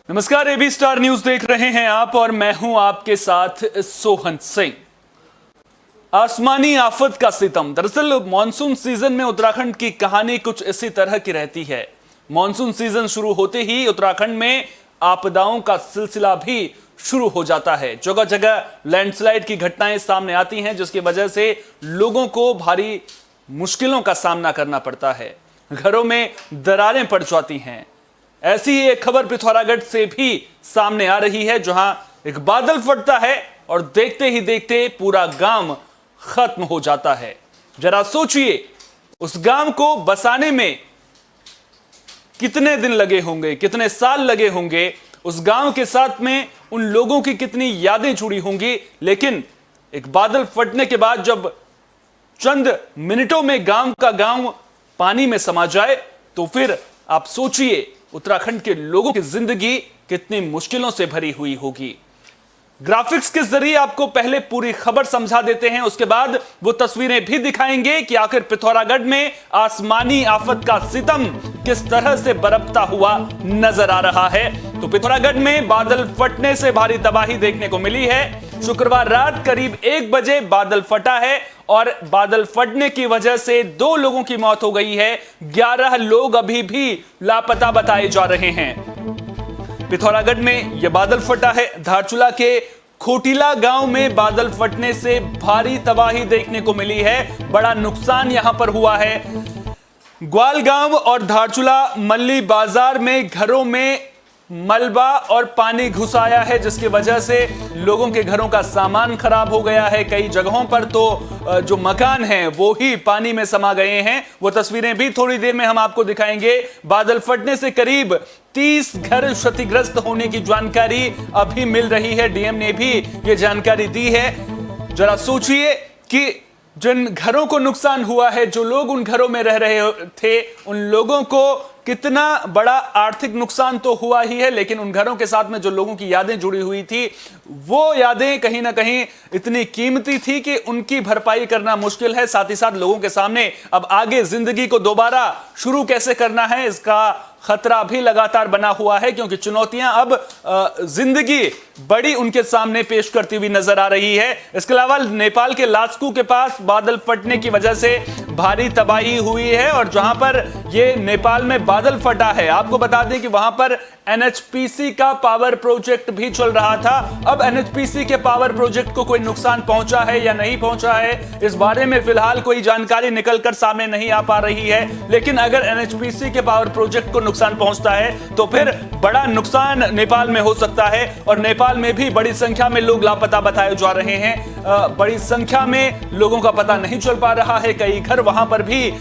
नमस्कार, AB star news देख रहे हैं आप और मैं हूं आपके साथ सोहन सिंह। आसमानी आफत का सितम। दरअसल मॉनसून सीजन में उत्तराखंड की कहानी कुछ इसी तरह की रहती है। मॉनसून सीजन शुरू होते ही उत्तराखंड में आपदाओं का सिलसिला भी शुरू हो जाता है। जगह जगह लैंडस्लाइड की घटनाएं सामने आती हैं, जिसकी वजह से लोगों को भारी मुश्किलों का सामना करना पड़ता है। घरों में दरारें पड़ जाती हैं। ऐसी ही एक खबर पिथौरागढ़ से भी सामने आ रही है, जहां एक बादल फटता है और देखते ही देखते पूरा गांव खत्म हो जाता है। जरा सोचिए, उस गांव को बसाने में कितने दिन लगे होंगे, कितने साल लगे होंगे, उस गांव के साथ में उन लोगों की कितनी यादें जुड़ी होंगी। लेकिन एक बादल फटने के बाद जब चंद मिनटों में गांव का गांव पानी में समा जाए, तो फिर आप सोचिए उत्तराखंड के लोगों की जिंदगी कितनी मुश्किलों से भरी हुई होगी। ग्राफिक्स के जरिए आपको पहले पूरी खबर समझा देते हैं, उसके बाद वो तस्वीरें भी दिखाएंगे कि आखिर पिथौरागढ़ में आसमानी आफत का सितम किस तरह से बरपता हुआ नजर आ रहा है। तो पिथौरागढ़ में बादल फटने से भारी तबाही देखने को मिली है। शुक्रवार रात करीब 1 बजे बादल फटा है और बादल फटने की वजह से 2 लोगों की मौत हो गई है। 11 लोग अभी भी लापता बताए जा रहे हैं। पिथौरागढ़ में यह बादल फटा है। धारचूला के खोटीला गांव में बादल फटने से भारी तबाही देखने को मिली है। बड़ा नुकसान यहां पर हुआ है। ग्वाल गांव और धारचूला मल्ली बाजार में घरों में मलबा और पानी घुस आया है, जिसकी वजह से लोगों के घरों का सामान खराब हो गया है। कई जगहों पर तो जो मकान हैं वो ही पानी में समा गए हैं। वो तस्वीरें भी थोड़ी देर में हम आपको दिखाएंगे। बादल फटने से करीब 30 घर क्षतिग्रस्त होने की जानकारी अभी मिल रही है। डीएम ने भी ये जानकारी दी है। जरा सोचिए कि जिन घरों को नुकसान हुआ है, जो लोग उन घरों में रह रहे थे, उन लोगों को कितना बड़ा आर्थिक नुकसान तो हुआ ही है, लेकिन उन घरों के साथ में जो लोगों की यादें जुड़ी हुई थी, वो यादें कहीं ना कहीं इतनी कीमती थी कि उनकी भरपाई करना मुश्किल है। साथ ही साथ लोगों के सामने अब आगे जिंदगी को दोबारा शुरू कैसे करना है, इसका खतरा भी लगातार बना हुआ है, क्योंकि चुनौतियां अब जिंदगी बड़ी उनके सामने पेश करती हुई नजर आ रही है। इसके अलावा नेपाल के लास्कू के पास बादल फटने की वजह से भारी तबाही हुई है, और जहां पर ये नेपाल में बादल फटा है, आपको बता दें कि वहां पर एनएचपीसी का पावर प्रोजेक्ट भी चल रहा था। अब एनएचपीसी के पावर प्रोजेक्ट को कोई नुकसान पहुंचा है या नहीं पहुंचा है, इस बारे में फिलहाल कोई जानकारी निकलकर सामने नहीं आ पा रही है। लेकिन अगर एनएचपीसी के पावर प्रोजेक्ट को नुकसान पहुंचता है तो फिर बड़ा नुकसान नेपाल में हो सकता है, और नेपाल में भी बड़ी संख्या में लोग लापता बताए जा रहे हैं। बड़ी संख्या में लोगों का पता नहीं चल पा रहा है। कई घर वहां पर भी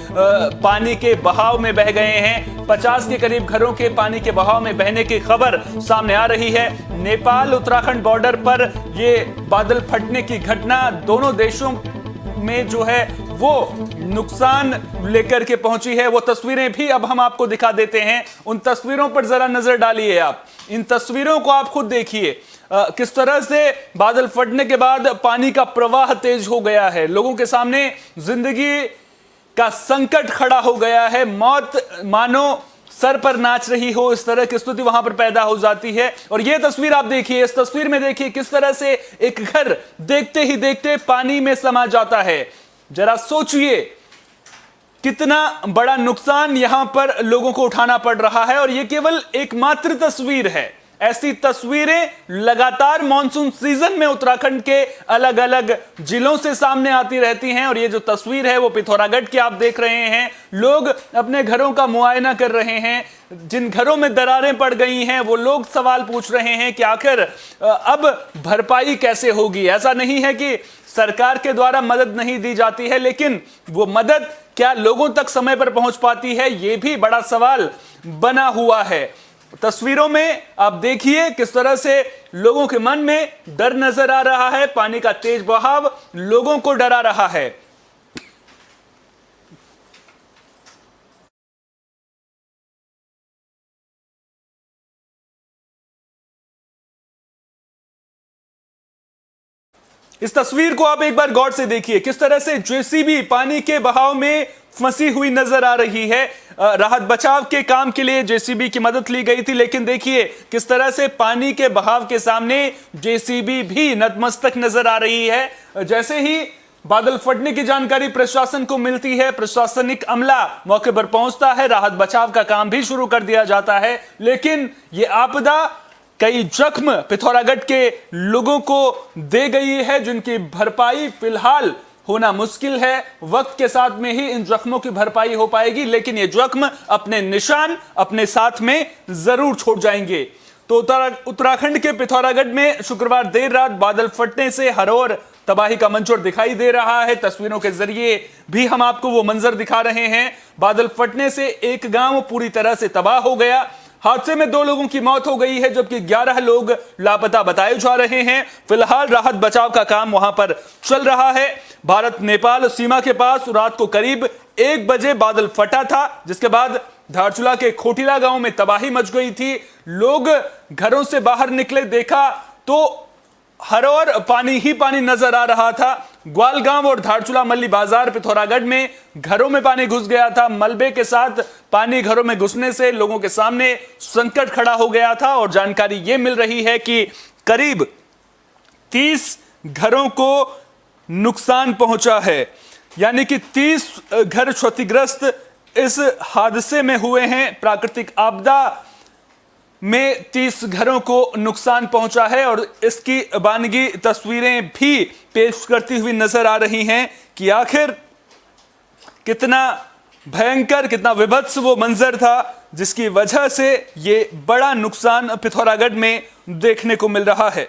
पानी के बहाव में बह गए हैं। 50 के करीब घरों के पानी के बहाव में बहने की खबर सामने आ रही है। नेपाल उत्तराखंड बॉर्डर पर ये बादल फटने की घटना दोनों देशों में जो है वो नुकसान लेकर के पहुंची है। वो तस्वीरें भी अब हम आपको दिखा देते हैं। उन तस्वीरों पर जरा नजर डालिए आप। इन तस्वीरों को आप खुद देखिए, किस तरह से बादल फटने के बाद पानी का प्रवाह तेज हो गया है। लोगों के सामने जिंदगी का संकट खड़ा हो गया है। मौत मानो सर पर नाच रही हो, इस तरह की स्थिति वहां पर पैदा हो जाती है। और यह तस्वीर आप देखिए, इस तस्वीर में देखिए किस तरह से एक घर देखते ही देखते पानी में समा जाता है। जरा सोचिए कितना बड़ा नुकसान यहां पर लोगों को उठाना पड़ रहा है। और यह केवल एकमात्र तस्वीर है। ऐसी तस्वीरें लगातार मॉनसून सीजन में उत्तराखंड के अलग अलग जिलों से सामने आती रहती हैं। और ये जो तस्वीर है वो पिथौरागढ़ की आप देख रहे हैं। लोग अपने घरों का मुआयना कर रहे हैं। जिन घरों में दरारें पड़ गई हैं वो लोग सवाल पूछ रहे हैं कि आखिर अब भरपाई कैसे होगी। ऐसा नहीं है कि सरकार के द्वारा मदद नहीं दी जाती है, लेकिन वो मदद क्या लोगों तक समय पर पहुंच पाती है, यह भी बड़ा सवाल बना हुआ है। तस्वीरों में आप देखिए किस तरह से लोगों के मन में डर नजर आ रहा है। पानी का तेज बहाव लोगों को डरा रहा है। इस तस्वीर को आप एक बार गौर से देखिए, किस तरह से जेसीबी पानी के बहाव में फंसी हुई नजर आ रही है। राहत बचाव के काम के लिए जेसीबी की मदद ली गई थी, लेकिन देखिए किस तरह से पानी के बहाव के सामने जेसीबी भी नतमस्तक नजर आ रही है। जैसे ही बादल फटने की जानकारी प्रशासन को मिलती है, प्रशासनिक अमला मौके पर पहुंचता है, राहत बचाव का काम भी शुरू कर दिया जाता है। लेकिन यह आपदा कई जख्म पिथौरागढ़ के लोगों को दे गई है, जिनकी भरपाई फिलहाल होना मुश्किल है। वक्त के साथ में ही इन जख्मों की भरपाई हो पाएगी, लेकिन ये जख्म अपने निशान अपने साथ में जरूर छोड़ जाएंगे। तो उत्तराखंड के पिथौरागढ़ में शुक्रवार देर रात बादल फटने से हर ओर तबाही का मंजर दिखाई दे रहा है। तस्वीरों के जरिए भी हम आपको वो मंजर दिखा रहे हैं। बादल फटने से एक गांव पूरी तरह से तबाह हो गया। हादसे में 2 लोगों की मौत हो गई है, जबकि 11 लोग लापता बताए जा रहे हैं। फिलहाल राहत बचाव का काम वहां पर चल रहा है। भारत नेपाल सीमा के पास रात को करीब 1 बजे बादल फटा था, जिसके बाद धारचूला के खोटिला गांव में तबाही मच गई थी। लोग घरों से बाहर निकले, देखा तो हर ओर पानी ही पानी नजर आ रहा था। ग्वाल गांव और धारचूला मल्ली बाजार पिथौरागढ़ में घरों में पानी घुस गया था। मलबे के साथ पानी घरों में घुसने से लोगों के सामने संकट खड़ा हो गया था और जानकारी यह मिल रही है कि करीब 30 घरों को नुकसान पहुंचा है, यानी कि 30 घर क्षतिग्रस्त इस हादसे में हुए हैं। प्राकृतिक आपदा में 30 घरों को नुकसान पहुंचा है और इसकी बानगी तस्वीरें भी पेश करती हुई नजर आ रही हैं कि आखिर कितना भयंकर, कितना विभत्स वो मंजर था, जिसकी वजह से ये बड़ा नुकसान पिथौरागढ़ में देखने को मिल रहा है।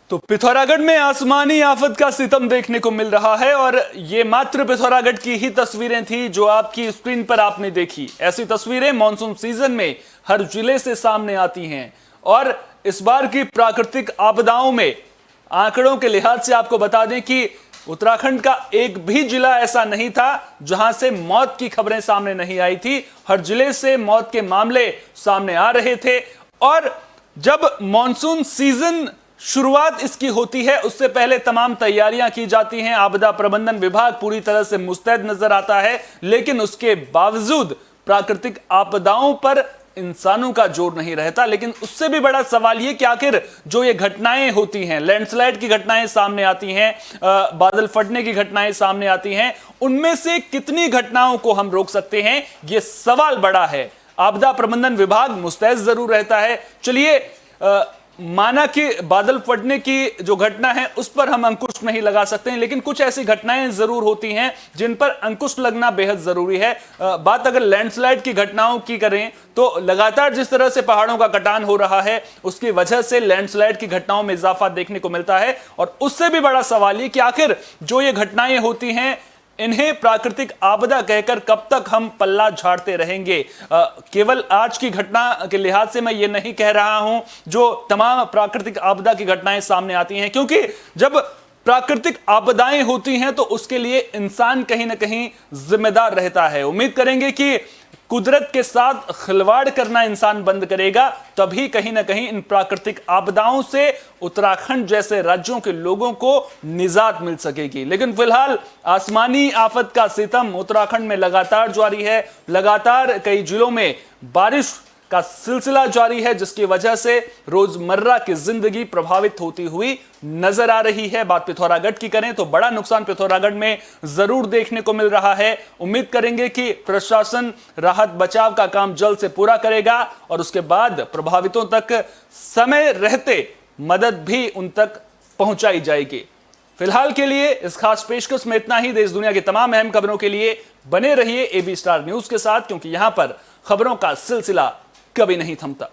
तो पिथौरागढ़ में आसमानी आफत का सितम देखने को मिल रहा है और ये मात्र पिथौरागढ़ की ही तस्वीरें थी जो आपकी स्क्रीन पर आपने देखी। ऐसी तस्वीरें मॉनसून सीजन में हर जिले से सामने आती हैं और इस बार की प्राकृतिक आपदाओं में आंकड़ों के लिहाज से आपको बता दें कि उत्तराखंड का एक भी जिला ऐसा नहीं था जहां से मौत की खबरें सामने नहीं आई थी। हर जिले से मौत के मामले सामने आ रहे थे और जब मॉनसून सीजन शुरुआत इसकी होती है उससे पहले तमाम तैयारियां की जाती हैं। आपदा प्रबंधन विभाग पूरी तरह से मुस्तैद नजर आता है, लेकिन उसके बावजूद प्राकृतिक आपदाओं पर इंसानों का जोर नहीं रहता। लेकिन उससे भी बड़ा सवाल यह कि आखिर जो ये घटनाएं होती हैं, लैंडस्लाइड की घटनाएं सामने आती हैं, बादल फटने की घटनाएं सामने आती हैं, उनमें से कितनी घटनाओं को हम रोक सकते हैं, यह सवाल बड़ा है। आपदा प्रबंधन विभाग मुस्तैद जरूर रहता है। चलिए माना कि बादल फटने की जो घटना है उस पर हम अंकुश नहीं लगा सकते हैं, लेकिन कुछ ऐसी घटनाएं जरूर होती हैं जिन पर अंकुश लगना बेहद जरूरी है। बात अगर लैंडस्लाइड की घटनाओं की करें तो लगातार जिस तरह से पहाड़ों का कटान हो रहा है उसकी वजह से लैंडस्लाइड की घटनाओं में इजाफा देखने को मिलता है। और उससे भी बड़ा सवाल ये कि आखिर जो ये घटनाएं होती हैं इन्हें प्राकृतिक आपदा कहकर कब तक हम पल्ला झाड़ते रहेंगे। केवल आज की घटना के लिहाज से मैं ये नहीं कह रहा हूं जो तमाम प्राकृतिक आपदा की घटनाएं सामने आती हैं, क्योंकि जब प्राकृतिक आपदाएं होती हैं तो उसके लिए इंसान कहीं ना कहीं जिम्मेदार रहता है। उम्मीद करेंगे कि कुदरत के साथ खिलवाड़ करना इंसान बंद करेगा, तभी कहीं ना कहीं इन प्राकृतिक आपदाओं से उत्तराखंड जैसे राज्यों के लोगों को निजात मिल सकेगी। लेकिन फिलहाल आसमानी आफत का सितम उत्तराखंड में लगातार जारी है। लगातार कई जिलों में बारिश का सिलसिला जारी है, जिसकी वजह से रोजमर्रा की जिंदगी प्रभावित होती हुई नजर आ रही है। बात पिथौरागढ़ की करें तो बड़ा नुकसान पिथौरागढ़ में जरूर देखने को मिल रहा है। उम्मीद करेंगे कि प्रशासन राहत बचाव का काम जल्द से पूरा करेगा और उसके बाद प्रभावितों तक समय रहते मदद भी उन तक पहुंचाई जाएगी। फिलहाल के लिए इस खास पेशकश में इतना ही। देश दुनिया की तमाम अहम खबरों के लिए बने रहिए AB स्टार न्यूज के साथ, क्योंकि यहां पर खबरों का सिलसिला कभी नहीं थमता।